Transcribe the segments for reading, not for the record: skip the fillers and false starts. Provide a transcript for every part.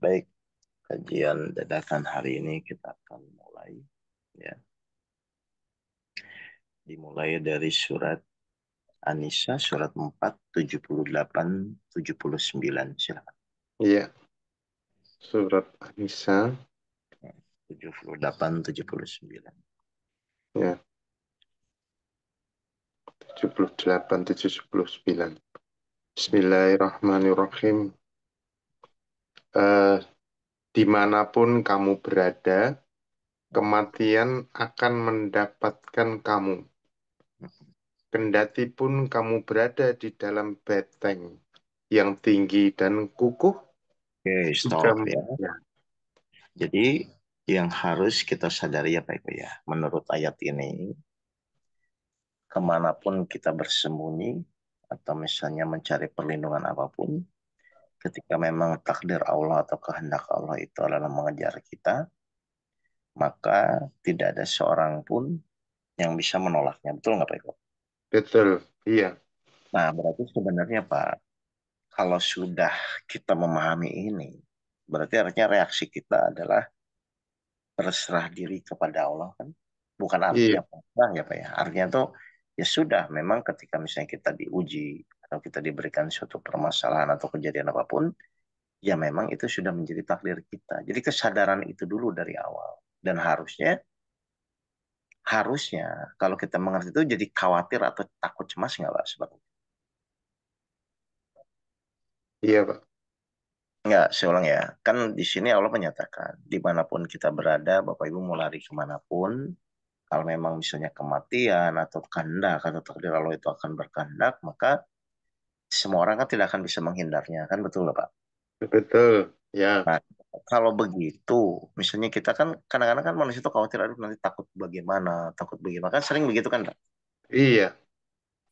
Baik, kajian dadakan hari ini kita akan mulai, ya. Dimulai dari surat An-Nisa, surat 4, 78, 79. Silakan. Iya, surat An-Nisa, 78, 79. ya, 78, 79. Bismillahirrahmanirrahim. Eh, Dimanapun kamu berada, kematian akan mendapatkan kamu. Kendati pun kamu berada di dalam beteng yang tinggi dan kukuh, Oke, jika stop ya. ya, Jadi yang harus kita sadari ya Pak Eko ya, menurut ayat ini, kemanapun kita bersembunyi atau misalnya mencari perlindungan apapun, ketika memang takdir Allah atau kehendak Allah itu adalah mengejar kita, maka tidak ada seorang pun yang bisa menolaknya. Betul nggak Pak Eko? betul, iya, Nah, berarti sebenarnya Pak, kalau sudah kita memahami ini, berarti artinya reaksi kita adalah berserah diri kepada Allah kan? Bukan iya, artinya pasrah ya Pak ya. Artinya tuh ya sudah, memang ketika misalnya kita diuji atau kita diberikan suatu permasalahan atau kejadian apapun, ya memang itu sudah menjadi takdir kita. Jadi kesadaran itu dulu dari awal. Dan harusnya kalau kita mengerti itu jadi khawatir atau takut cemas nggak Pak sebetulnya? iya, Pak. Enggak, saya ulang ya. Kan di sini Allah menyatakan, dimanapun kita berada, Bapak Ibu mau lari kemanapun, kalau memang misalnya kematian atau kehendak atau takdir Allah itu akan berkehendak, maka semua orang kan tidak akan bisa menghindarnya. Kan betul loh, Pak? Betul, ya, Nah, kalau begitu, misalnya kita kan, kadang-kadang kan manusia itu khawatir, aduh nanti takut bagaimana. Kan sering begitu kan, Pak? iya,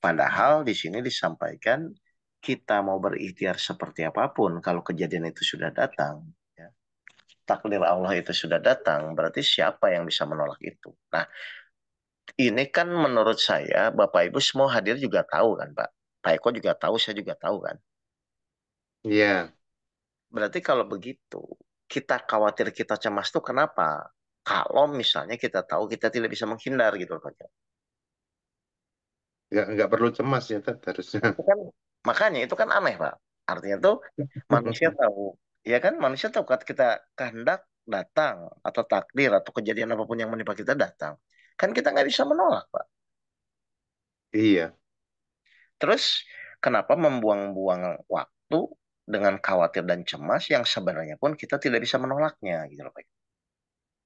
Padahal di sini disampaikan, kita mau berikhtiar seperti apapun, kalau kejadian itu sudah datang, ya, takdir Allah itu sudah datang, berarti siapa yang bisa menolak itu? Nah, ini kan menurut saya, Bapak Ibu semua hadir juga tahu kan, Pak? Pak Eko juga tahu, saya juga tahu kan. iya, Berarti kalau begitu, kita khawatir, kita cemas tuh kenapa? Kalau misalnya kita tahu kita tidak bisa menghindar gitu loh, Pak Eko. nggak perlu cemas ya, Tat, harusnya. Itu kan, makanya itu kan aneh, Pak. Artinya tuh manusia tahu, ya kan manusia tahu kan kita kehendak datang atau takdir atau kejadian apapun yang menimpa kita datang. Kan kita nggak bisa menolak, Pak. Iya, Terus kenapa membuang-buang waktu dengan khawatir dan cemas yang sebenarnya pun kita tidak bisa menolaknya gitu loh Pak.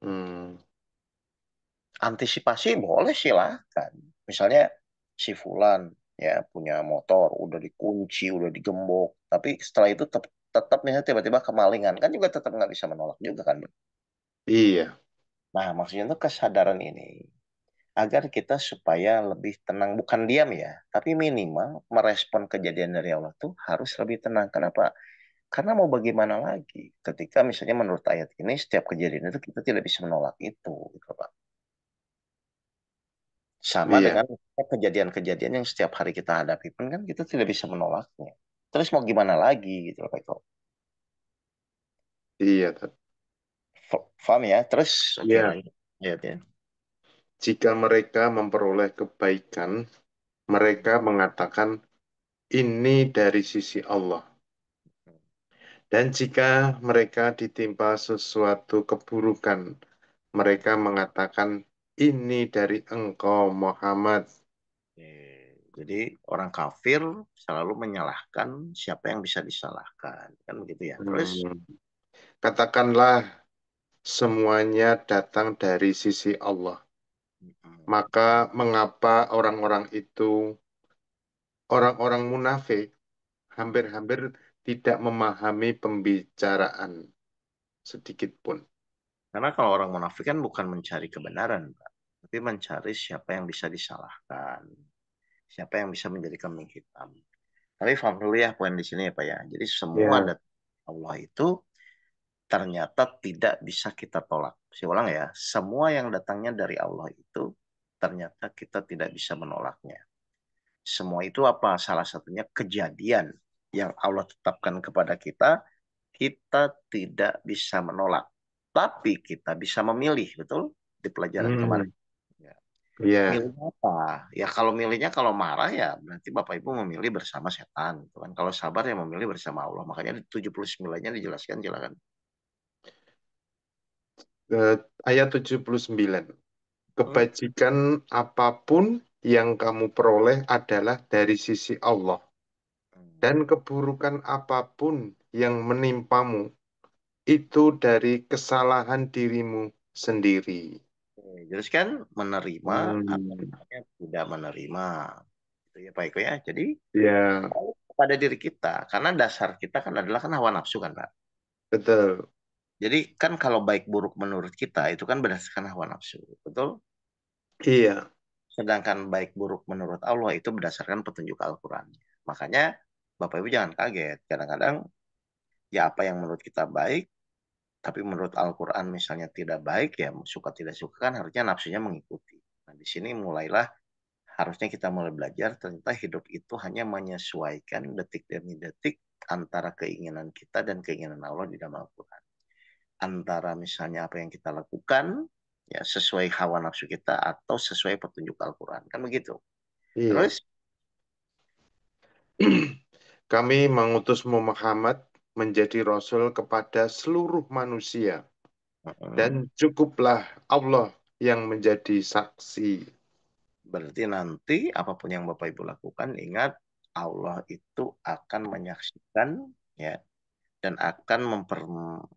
hmm, Antisipasi boleh silahkan. Misalnya si Fulan ya punya motor udah dikunci, udah digembok, tapi setelah itu tetap misalnya tiba-tiba kemalingan kan juga tetap nggak bisa menolak juga kan. iya, Nah maksudnya itu kesadaran ini agar kita supaya lebih tenang, bukan diam ya, tapi minimal merespon kejadian dari Allah tuh harus lebih tenang. Kenapa? Karena mau bagaimana lagi ketika misalnya menurut ayat ini setiap kejadian itu kita tidak bisa menolak itu, gitu Pak. Sama iya, dengan kejadian-kejadian yang setiap hari kita hadapi pun kan kita tidak bisa menolaknya. Terus mau gimana lagi gitu loh Pak Eko. iya, Tat. Paham ya? Terus oke Iya, lanjut. Lihat ya. jika mereka memperoleh kebaikan, mereka mengatakan ini dari sisi Allah. Dan jika mereka ditimpa sesuatu keburukan, mereka mengatakan ini dari engkau Muhammad. Oke. Jadi orang kafir selalu menyalahkan siapa yang bisa disalahkan. Kan begitu ya. Terus Hmm, Katakanlah semuanya datang dari sisi Allah. Maka mengapa orang-orang munafik hampir-hampir tidak memahami pembicaraan sedikit pun? karena kalau orang munafik kan bukan mencari kebenaran, Pak, tapi mencari siapa yang bisa disalahkan, siapa yang bisa menjadi kambing hitam. Tapi paham dulu ya poin di sini ya Pak ya. Jadi semua Ya, data Allah itu ternyata tidak bisa kita tolak. Saya ulang ya, semua yang datangnya dari Allah itu ternyata kita tidak bisa menolaknya. Semua itu apa? Salah satunya kejadian yang Allah tetapkan kepada kita, kita tidak bisa menolak. Tapi kita bisa memilih, betul? Di pelajaran kemarin. Hmm, Ya. ya, Milihnya apa? Ya kalau milihnya kalau marah ya berarti Bapak Ibu memilih bersama setan. Gitu kan. Kalau sabar ya memilih bersama Allah. Makanya di 79-nya dijelaskan, silakan. eh, ayat 79. Hmm? Kebajikan apapun yang kamu peroleh adalah dari sisi Allah. Dan keburukan apapun yang menimpamu itu dari kesalahan dirimu sendiri. Oke, jelas kan menerima atau Hmm, misalnya tidak menerima. Itu ya Pak Eko ya. Jadi ya, pada diri kita, karena dasar kita kan adalah kan hawa nafsu kan Pak. betul. Jadi kan kalau baik buruk menurut kita itu kan berdasarkan hawa nafsu, betul? Iya, Sedangkan baik buruk menurut Allah itu berdasarkan petunjuk Al-Quran. Makanya Bapak Ibu jangan kaget. Kadang-kadang ya apa yang menurut kita baik, tapi menurut Al-Quran misalnya tidak baik, ya suka tidak suka kan harusnya nafsunya mengikuti. Nah di sini mulailah harusnya kita mulai belajar ternyata hidup itu hanya menyesuaikan detik demi detik antara keinginan kita dan keinginan Allah di dalam Al-Quran. Antara misalnya apa yang kita lakukan ya sesuai hawa nafsu kita atau sesuai petunjuk Al-Quran. Kan begitu. iya. Terus Kami mengutusmu Muhammad menjadi rasul kepada seluruh manusia dan mm, cukuplah Allah yang menjadi saksi. berarti nanti apapun yang Bapak Ibu lakukan ingat Allah itu akan menyaksikan ya dan akan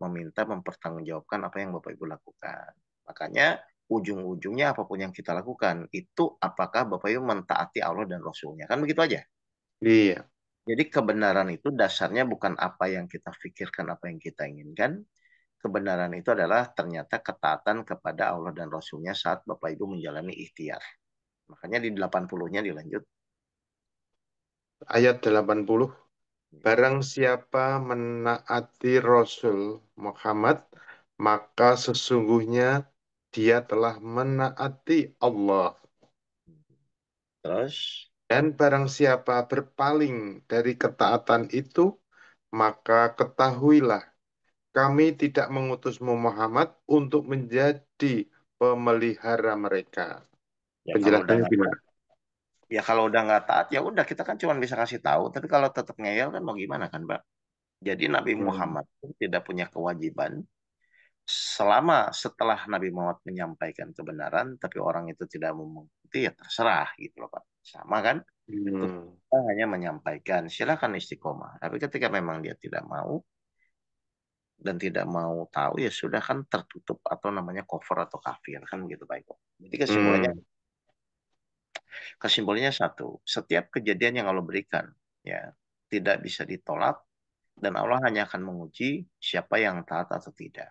meminta mempertanggungjawabkan apa yang Bapak Ibu lakukan. Makanya ujung-ujungnya apapun yang kita lakukan itu apakah Bapak Ibu mentaati Allah dan Rasulnya. Kan begitu aja. Iya, Jadi kebenaran itu dasarnya bukan apa yang kita pikirkan, apa yang kita inginkan. Kebenaran itu adalah ternyata ketaatan kepada Allah dan Rasulnya saat Bapak Ibu menjalani ikhtiar. Makanya di 80-nya dilanjut. ayat 80. Barang siapa menaati Rasul Muhammad, maka sesungguhnya dia telah menaati Allah. Terus, Dan barang siapa berpaling dari ketaatan itu, maka ketahuilah kami tidak mengutusmu Muhammad untuk menjadi pemelihara mereka. ya kalau udah Penjelasannya nggak gimana? ya kalau udah nggak taat ya udah kita kan cuma bisa kasih tahu. Tapi kalau tetap ngeyel kan mau gimana kan, Mbak? Jadi Nabi Hmm. Muhammad pun tidak punya kewajiban selama setelah Nabi Muhammad menyampaikan kebenaran, tapi orang itu tidak mau mengikuti ya terserah gitu loh Pak. Sama kan? Hmm. Kita hanya menyampaikan silakan istiqomah. Tapi ketika memang dia tidak mau dan tidak mau tahu ya sudah kan tertutup atau namanya cover atau kafir kan begitu Pak Eko. Jadi Hmm. kesimpulannya satu, setiap kejadian yang Allah berikan ya tidak bisa ditolak dan Allah hanya akan menguji siapa yang taat atau tidak.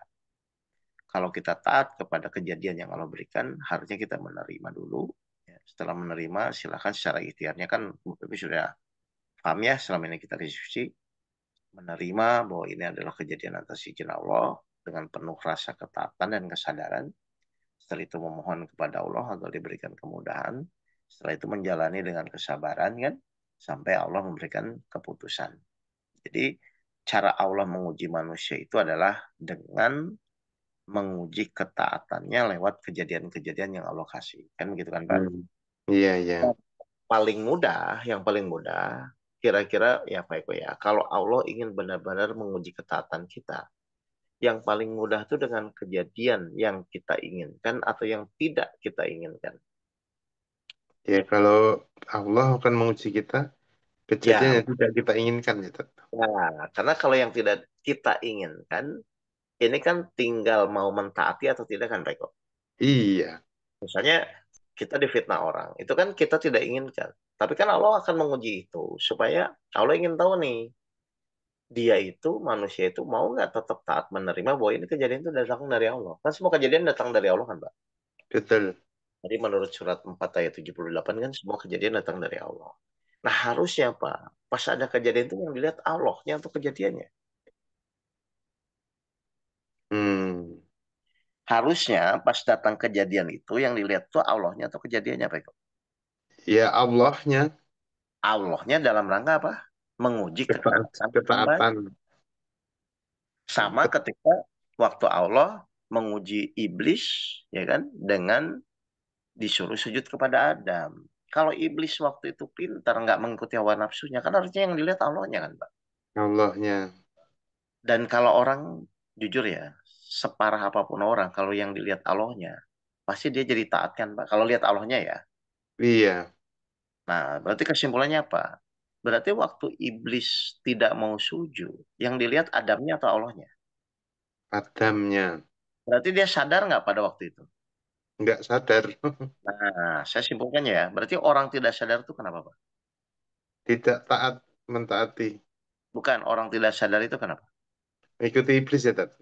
Kalau kita taat kepada kejadian yang Allah berikan, harusnya kita menerima dulu. Ya, setelah menerima, silakan secara ikhtiarnya kan, tapi sudah paham ya selama ini kita diskusi, menerima bahwa ini adalah kejadian atas izin Allah dengan penuh rasa ketaatan dan kesadaran. Setelah itu memohon kepada Allah agar diberikan kemudahan. Setelah itu menjalani dengan kesabaran kan, sampai Allah memberikan keputusan. Jadi cara Allah menguji manusia itu adalah dengan menguji ketaatannya lewat kejadian-kejadian yang Allah kasih. Kan begitu kan, Pak? Hmm. Iya, iya. Yang paling mudah, kira-kira ya Pak Eko ya, kalau Allah ingin benar-benar menguji ketaatan kita, yang paling mudah itu dengan kejadian yang kita inginkan atau yang tidak kita inginkan. Ya, kalau Allah akan menguji kita, kejadian Ya, yang tidak kita inginkan gitu. nah, karena kalau yang tidak kita inginkan, ini kan tinggal mau mentaati atau tidak kan, Pak Eko? Iya, Misalnya kita difitnah orang, itu kan kita tidak inginkan. Tapi kan Allah akan menguji itu supaya Allah ingin tahu nih, dia itu manusia itu mau nggak tetap taat menerima bahwa ini kejadian itu datang dari Allah. Kan semua kejadian datang dari Allah kan, Pak. betul. Jadi menurut surat 4 ayat 78 kan semua kejadian datang dari Allah. Nah harusnya Pak, pas ada kejadian itu yang dilihat Allahnya atau kejadiannya. Hmm. Harusnya pas datang kejadian itu yang dilihat tuh Allahnya atau kejadiannya Pak Eko? Ya Allahnya Allahnya dalam rangka apa? Menguji ketaatan hamba. ketaatan. Sama ketika waktu Allah menguji iblis, ya kan, dengan disuruh sujud kepada Adam. Kalau iblis waktu itu pintar, nggak mengikuti hawa nafsunya, kan harusnya yang dilihat Allahnya kan, Pak. Allahnya. Dan kalau orang, jujur ya, separah apapun orang, kalau yang dilihat Allahnya, pasti dia jadi taat kan, Pak. Kalau lihat Allahnya ya. Iya, Nah, berarti kesimpulannya apa? Berarti waktu iblis tidak mau sujud, yang dilihat Adamnya atau Allahnya? Adamnya. Berarti dia sadar nggak pada waktu itu? Nggak sadar. Nah, saya simpulkannya ya. Berarti orang tidak sadar itu kenapa, Pak? Tidak taat, mentaati. Bukan, orang tidak sadar itu kenapa? Ikuti iblis ya, Tat?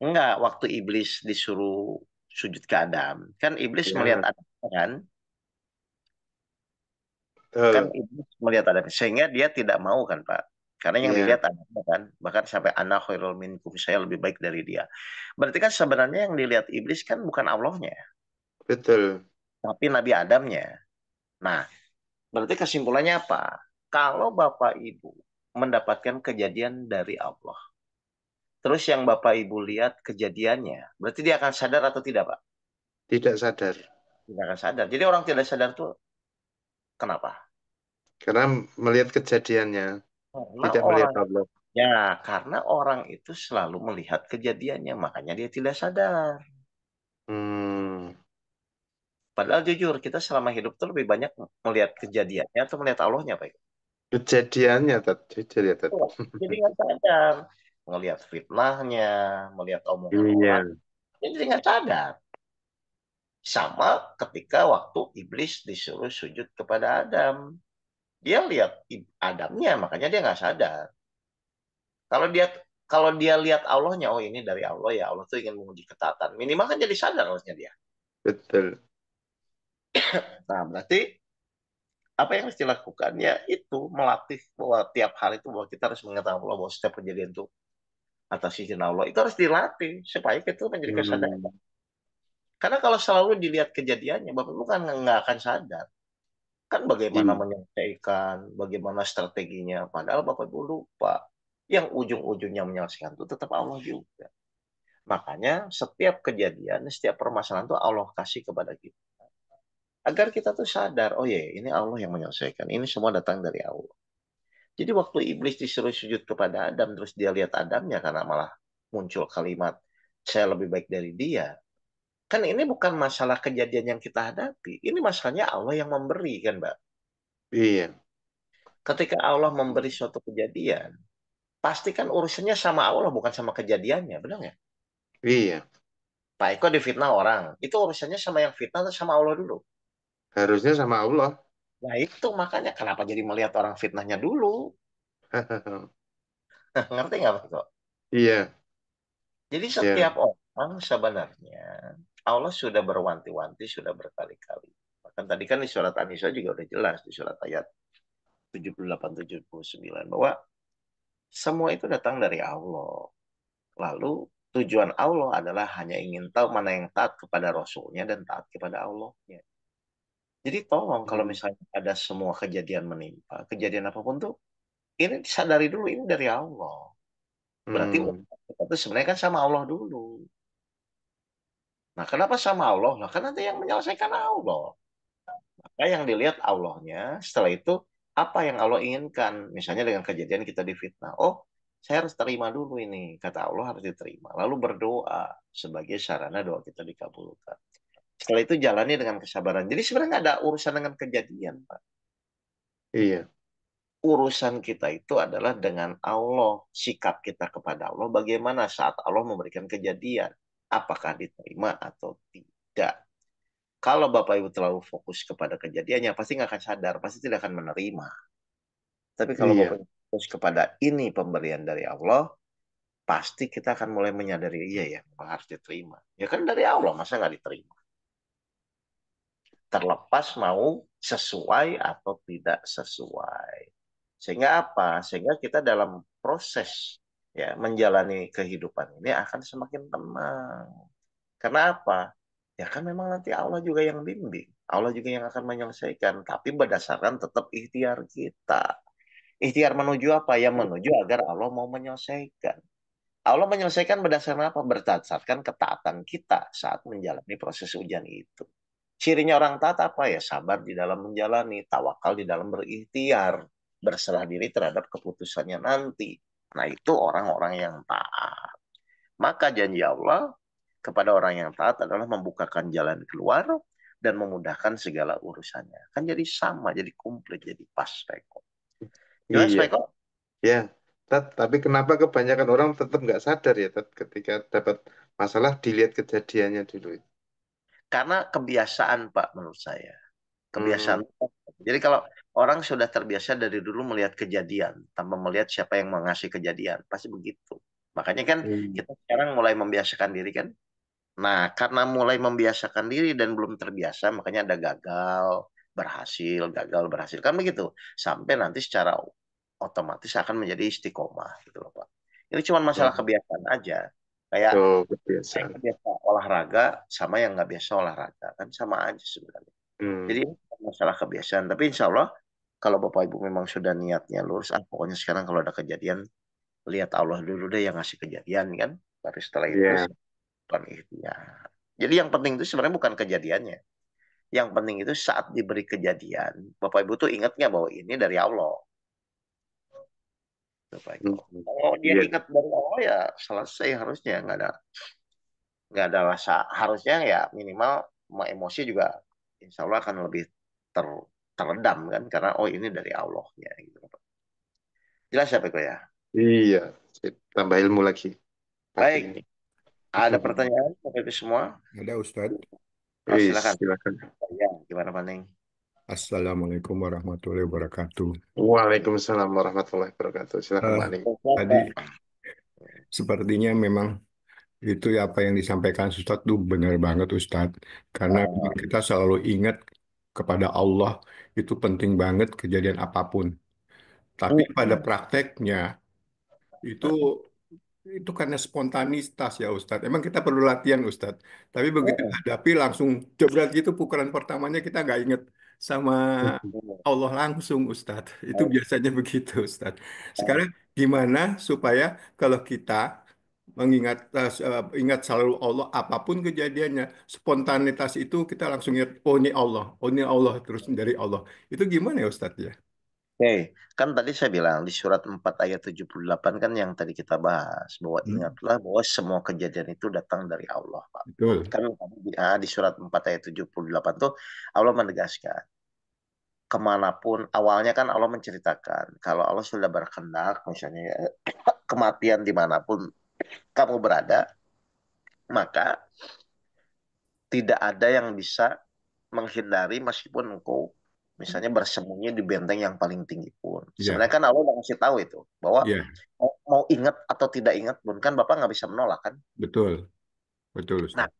Enggak, waktu iblis disuruh sujud ke Adam. Kan iblis melihat Ya, Adam, kan? Kan betul. iblis melihat Adam. Sehingga dia tidak mau kan, Pak? Karena yang Ya, dilihat Adam, kan? Bahkan sampai anak khairul minkum, saya lebih baik dari dia. Berarti kan sebenarnya yang dilihat iblis kan bukan Allahnya, betul. tapi Nabi Adamnya. Nah, berarti kesimpulannya apa? Kalau Bapak Ibu mendapatkan kejadian dari Allah, terus yang Bapak Ibu lihat kejadiannya, berarti dia akan sadar atau tidak, Pak? Tidak sadar. Tidak akan sadar. Jadi orang tidak sadar tuh kenapa? Karena melihat kejadiannya, Karena tidak melihat orang, Allah. ya, karena orang itu selalu melihat kejadiannya, makanya dia tidak sadar. Hmm, Padahal jujur, kita selama hidup tuh lebih banyak melihat kejadiannya atau melihat Allahnya, Pak. kejadiannya, Tat. Jujur ya, Tat. Oh, jadi nggak sadar. Ngelihat fitnahnya, melihat omongan orang, Iya. jadi nggak sadar. Sama ketika waktu iblis disuruh sujud kepada Adam. Dia lihat Adamnya, makanya dia nggak sadar. Kalau dia kalau dia lihat Allahnya, oh ini dari Allah ya, Allah tuh ingin menguji ketaatan. Minimal kan jadi sadar harusnya dia. Betul. Nah, berarti apa yang harus dilakukan ya itu melatih bahwa tiap hari itu bahwa kita harus mengetahui Allah bahwa setiap kejadian itu atas izin Allah itu harus dilatih supaya kita menjadi kesadaran. Hmm, Karena kalau selalu dilihat kejadiannya, Bapak Ibu kan nggak akan sadar. Kan bagaimana iya. menyelesaikan, bagaimana strateginya. Padahal Bapak Ibu lupa. Yang ujung-ujungnya menyelesaikan itu tetap Allah juga. Makanya setiap kejadian, setiap permasalahan itu Allah kasih kepada kita. Agar kita tuh sadar, oh ya ini Allah yang menyelesaikan. Ini semua datang dari Allah. Jadi waktu iblis disuruh sujud kepada Adam, terus dia lihat Adamnya karena malah muncul kalimat, saya lebih baik dari dia. Kan ini bukan masalah kejadian yang kita hadapi. Ini masalahnya Allah yang memberi kan, Mbak. Iya. Ketika Allah memberi suatu kejadian, pasti kan urusannya sama Allah, bukan sama kejadiannya. Benar nggak? Iya. Pak Eko difitnah orang. Itu urusannya sama yang fitnah atau sama Allah dulu? Harusnya sama Allah. Nah itu makanya kenapa jadi melihat orang fitnahnya dulu. Ngerti nggak Pak Eko? Iya. Jadi Ya. setiap orang sebenarnya Allah sudah berwanti-wanti, sudah berkali-kali. Bahkan tadi kan di surat An-Nisa juga udah jelas di surat ayat 78-79 bahwa semua itu datang dari Allah. Lalu tujuan Allah adalah hanya ingin tahu mana yang taat kepada Rasulnya dan taat kepada Allahnya. Jadi tolong kalau Hmm. misalnya ada semua kejadian menimpa, kejadian apapun tuh, ini disadari dulu ini dari Allah. Berarti Hmm. urusan kita tuh sebenarnya kan sama Allah dulu. Nah, kenapa sama Allah? Nah, kan nanti yang menyelesaikan Allah. Maka yang dilihat Allahnya, setelah itu apa yang Allah inginkan. Misalnya dengan kejadian kita difitnah. Oh, saya harus terima dulu ini. Kata Allah harus diterima. Lalu berdoa sebagai sarana doa kita dikabulkan. Setelah itu jalani dengan kesabaran. Jadi sebenarnya nggak ada urusan dengan kejadian, Pak. Iya. Urusan kita itu adalah dengan Allah. Sikap kita kepada Allah bagaimana saat Allah memberikan kejadian. Apakah diterima atau tidak. Kalau Bapak Ibu terlalu fokus kepada kejadiannya, pasti nggak akan sadar, pasti tidak akan menerima. Tapi kalau Bapak Iya. Ibu fokus kepada ini pemberian dari Allah, pasti kita akan mulai menyadari, iya ya, memang harus diterima. Ya kan dari Allah, masa nggak diterima? Terlepas mau sesuai atau tidak sesuai. Sehingga apa? Sehingga kita dalam proses ya menjalani kehidupan ini akan semakin tenang. Karena apa? Ya kan memang nanti Allah juga yang bimbing. Allah juga yang akan menyelesaikan. Tapi berdasarkan tetap ikhtiar kita. Ikhtiar menuju apa? Ya menuju agar Allah mau menyelesaikan. Allah menyelesaikan berdasarkan apa? Berdasarkan ketaatan kita saat menjalani proses ujian itu. Cirinya orang taat apa ya? Sabar di dalam menjalani, tawakal di dalam berikhtiar, berserah diri terhadap keputusannya nanti. Nah, itu orang-orang yang taat. Maka janji Allah kepada orang yang taat adalah membukakan jalan keluar dan memudahkan segala urusannya. Kan jadi sama, jadi komplit, jadi pas, Peko. Gimana, Iya, Peko? ya. Tapi kenapa kebanyakan orang tetap nggak sadar ya, ketika dapat masalah dilihat kejadiannya dulu. Karena kebiasaan, Pak, menurut saya. Hmm, Kebiasaan. Jadi kalau orang sudah terbiasa dari dulu melihat kejadian, tanpa melihat siapa yang mengasih kejadian, pasti begitu. Makanya kan hmm, kita sekarang mulai membiasakan diri kan. Nah, karena mulai membiasakan diri dan belum terbiasa, makanya ada gagal, berhasil. Kan begitu. Sampai nanti secara otomatis akan menjadi istiqomah gitu loh, Pak. Ini cuma masalah oh, kebiasaan aja. Kayak oh, saya kebiasaan. yang biasa olahraga sama yang nggak biasa olahraga. Kan sama aja sebenarnya. Jadi Hmm, ini bukan masalah kebiasaan. Tapi insya Allah kalau Bapak Ibu memang sudah niatnya lurus, pokoknya sekarang kalau ada kejadian, lihat Allah dulu deh yang ngasih kejadian kan. Baru setelah itu ya, bukan ikhtiar. Jadi yang penting itu sebenarnya bukan kejadiannya. Yang penting itu saat diberi kejadian, Bapak Ibu tuh ingat nggak bahwa ini dari Allah. Bapak Ibu. hmm, Kalau dia iya, ingat dari Allah ya selesai harusnya nggak ada rasa harusnya ya minimal mau emosi juga insya Allah akan lebih ter, teredam kan karena oh ini dari Allah ya gitu. Jelas ya Pak ya? iya. Sip. Tambah ilmu lagi pagi Baik, ini. ada pertanyaan Bapak Ibu semua? Ada Ustadz. Oh, Wis, silakan. silakan. Ya, gimana Pak Neng? Assalamualaikum warahmatullahi wabarakatuh. Waalaikumsalam warahmatullahi wabarakatuh. Silakan Eh, Pak Ning. Sehat, Tadi Pak. sepertinya memang itu ya apa yang disampaikan Ustadz itu benar banget Ustadz. Karena memang Ah, kita selalu ingat kepada Allah itu penting banget kejadian apapun. Tapi pada mm-mm. prakteknya itu karena spontanitas ya Ustadz. Emang kita perlu latihan Ustadz. Tapi begitu Mm-mm. hadapi langsung jebret gitu pukulan pertamanya kita nggak inget sama Hmm. Allah langsung Ustadz. Itu Baik, biasanya begitu Ustadz. baik. Sekarang gimana supaya kalau kita mengingat ingat selalu Allah apapun kejadiannya, spontanitas itu kita langsung ingat oh ini Allah terus dari Allah. Itu gimana ya Ustadz ya? Oke, kan tadi saya bilang di surat 4 ayat 78 kan yang tadi kita bahas bahwa Hmm, ingatlah bahwa semua kejadian itu datang dari Allah, Pak. betul. Kan tadi di surat 4 ayat 78 tuh Allah menegaskan kemanapun awalnya kan Allah menceritakan kalau Allah sudah berkehendak misalnya ya, kematian dimanapun kamu berada maka tidak ada yang bisa menghindari meskipun engkau misalnya bersembunyi di benteng yang paling tinggi pun. Ya, Sebenarnya kan Allah udah ngasih tahu itu bahwa ya, mau ingat atau tidak ingat pun kan Bapak nggak bisa menolak kan. betul, betul Nah Ustadz.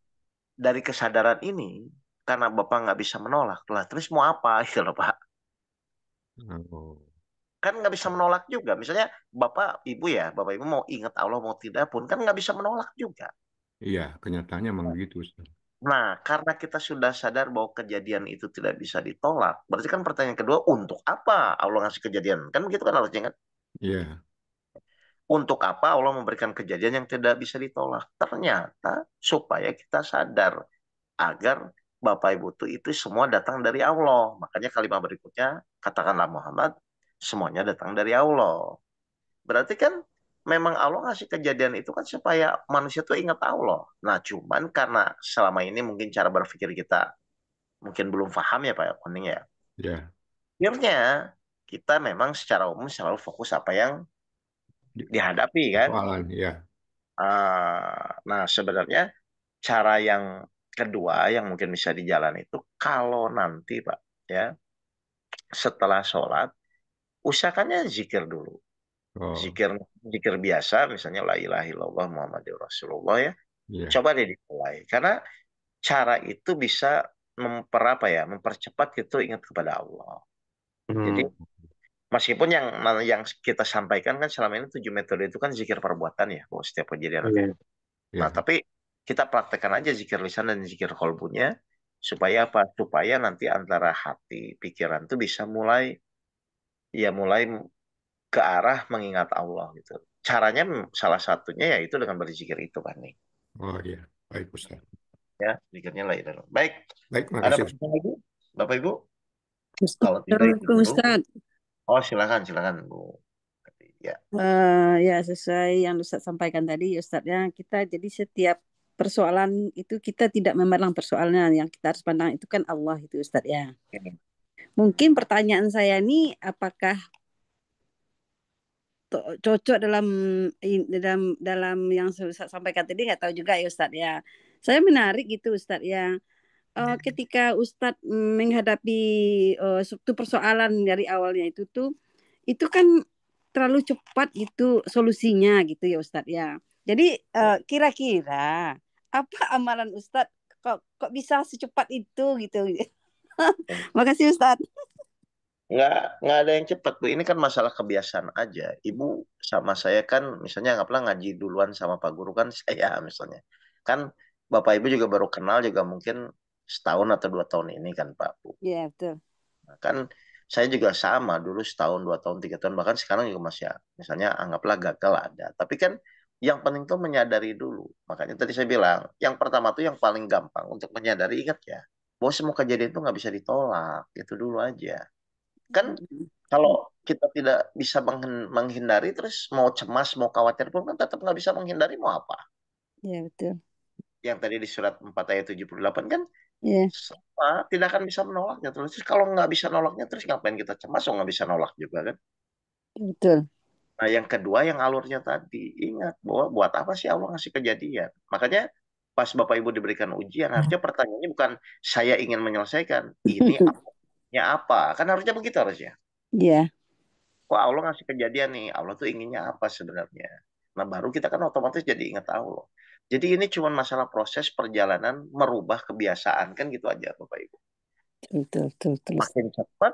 dari kesadaran ini karena Bapak nggak bisa menolak lah terus mau apa gitu loh Pak. Oh, Kan nggak bisa menolak juga. Misalnya Bapak Ibu mau ingat Allah mau tidak pun kan nggak bisa menolak juga. iya, kenyataannya memang begitu Ustadz. Nah, karena kita sudah sadar bahwa kejadian itu tidak bisa ditolak, berarti kan pertanyaan kedua, untuk apa Allah ngasih kejadian? Kan begitu kan harusnya kan? Iya, Untuk apa Allah memberikan kejadian yang tidak bisa ditolak? Ternyata supaya kita sadar agar Bapak Ibu itu semua datang dari Allah. Makanya kalimat berikutnya, katakanlah Muhammad, semuanya datang dari Allah. Berarti kan memang Allah ngasih kejadian itu kan supaya manusia tuh ingat Allah. Nah, cuman karena selama ini mungkin cara berpikir kita mungkin belum paham ya Pak Kuning ya. ya, Akhirnya kita memang secara umum selalu fokus apa yang Di- dihadapi kan. soalan, ya, Nah, sebenarnya cara yang kedua yang mungkin bisa dijalan itu kalau nanti Pak ya setelah sholat usahakannya zikir dulu. oh, Zikir zikir biasa misalnya la ilaha illallah Muhammadur Rasulullah ya. ya, Coba deh dimulai karena cara itu bisa mempercepat itu ingat kepada Allah. Jadi Hmm, meskipun yang kita sampaikan kan selama ini 7 metode itu kan zikir perbuatan ya, bahwa setiap kejadian ada. iya. Nah, ya, tapi kita praktekkan aja zikir lisan dan zikir kolbunya supaya apa? Supaya nanti antara hati, pikiran tuh bisa mulai ke arah mengingat Allah gitu. Caranya salah satunya yaitu dengan berzikir itu kan nih. Oh iya, baik Ustaz. Ya, zikirnya la ilaha illallah. Baik, Baik, ada makasih Ustaz. pertanyaan lagi? Bapak Ibu? Kalau tidak itu Assalamualaikum dulu. Ustaz. Oh, silakan, silakan Bu. Ya. Ya sesuai yang Ustaz sampaikan tadi Ustaz ya, kita jadi setiap persoalan itu kita tidak memandang persoalan, yang kita harus pandang itu kan Allah itu Ustaz ya. Ini. Mungkin pertanyaan saya ini apakah cocok dalam yang Ustaz sampaikan tadi, nggak tahu juga ya Ustaz ya. Saya menarik gitu Ustaz ya. Ketika Ustadz menghadapi suatu persoalan dari awalnya itu kan terlalu cepat gitu solusinya gitu ya Ustadz ya. Jadi kira-kira apa amalan Ustadz kok bisa secepat itu gitu? Makasih Ustadz. Nggak ada yang cepat Bu. Ini kan masalah kebiasaan aja. Ibu sama saya kan, misalnya anggaplah ngaji duluan sama Pak Guru kan saya misalnya. Kan Bapak Ibu juga baru kenal juga mungkin setahun atau 2 tahun ini kan Pak Bu. Iya betul. Kan saya juga sama dulu setahun, 2 tahun, 3 tahun, bahkan sekarang juga masih misalnya anggaplah gagal ada. Tapi kan yang penting tuh menyadari dulu. Makanya tadi saya bilang, yang pertama tuh yang paling gampang untuk menyadari, ingat ya, bahwa semua kejadian itu nggak bisa ditolak. Itu dulu aja. Kan kalau kita tidak bisa menghindari, terus mau cemas, mau khawatir pun kan tetap nggak bisa menghindari, mau apa? Iya betul. Yang tadi di surat 4 ayat 78 kan Iya sama, tidak akan bisa menolaknya. Terus kalau nggak bisa nolaknya, terus ngapain kita cemas? Oh, nggak bisa nolak juga kan? betul. Nah, yang kedua yang alurnya tadi, ingat bahwa buat apa sih Allah ngasih kejadian? Makanya pas Bapak Ibu diberikan ujian, harusnya pertanyaannya bukan saya ingin menyelesaikan, ini apanya apa? Kan harusnya begitu harusnya. Iya Wah, Allah ngasih kejadian nih, Allah tuh inginnya apa sebenarnya? Nah, baru kita kan otomatis jadi ingat Allah. Jadi ini cuma masalah proses perjalanan merubah kebiasaan, kan gitu aja Bapak Ibu. betul betul betul. Makin cepat,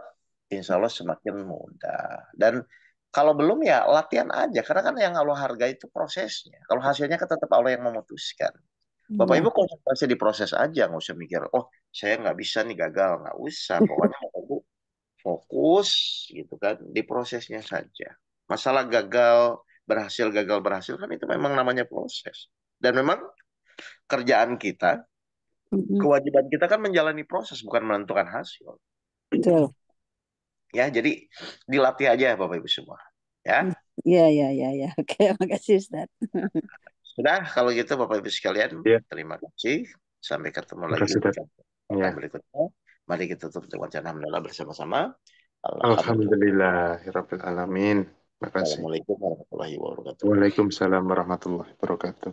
insya Allah semakin mudah. Dan kalau belum ya latihan aja, karena kan yang Allah hargai itu prosesnya. Kalau hasilnya kan tetap Allah yang memutuskan. Bapak Iya Ibu konsentrasi di proses aja, nggak usah mikir, oh saya nggak bisa nih gagal, nggak usah. Pokoknya Bapak Ibu fokus gitu kan di prosesnya saja. Masalah gagal berhasil kan itu memang namanya proses. Dan memang kerjaan kita, Mm-mm. kewajiban kita kan menjalani proses, bukan menentukan hasil. Betul. Ya, jadi dilatih aja Bapak Ibu semua. Ya, Iya iya iya iya. Oke, makasih Ustadz. sudah kalau gitu Bapak Ibu sekalian, Ya, terima kasih. Sampai ketemu terima lagi kasih, di Tat. kesempatan Ya. berikutnya. Mari kita tutup dengan alhamdulillah bersama-sama. Alhamdulillah. Alhamdulillahirabbil alamin. Terima kasih. Assalamualaikum warahmatullahi wabarakatuh. Waalaikumsalam warahmatullahi wabarakatuh.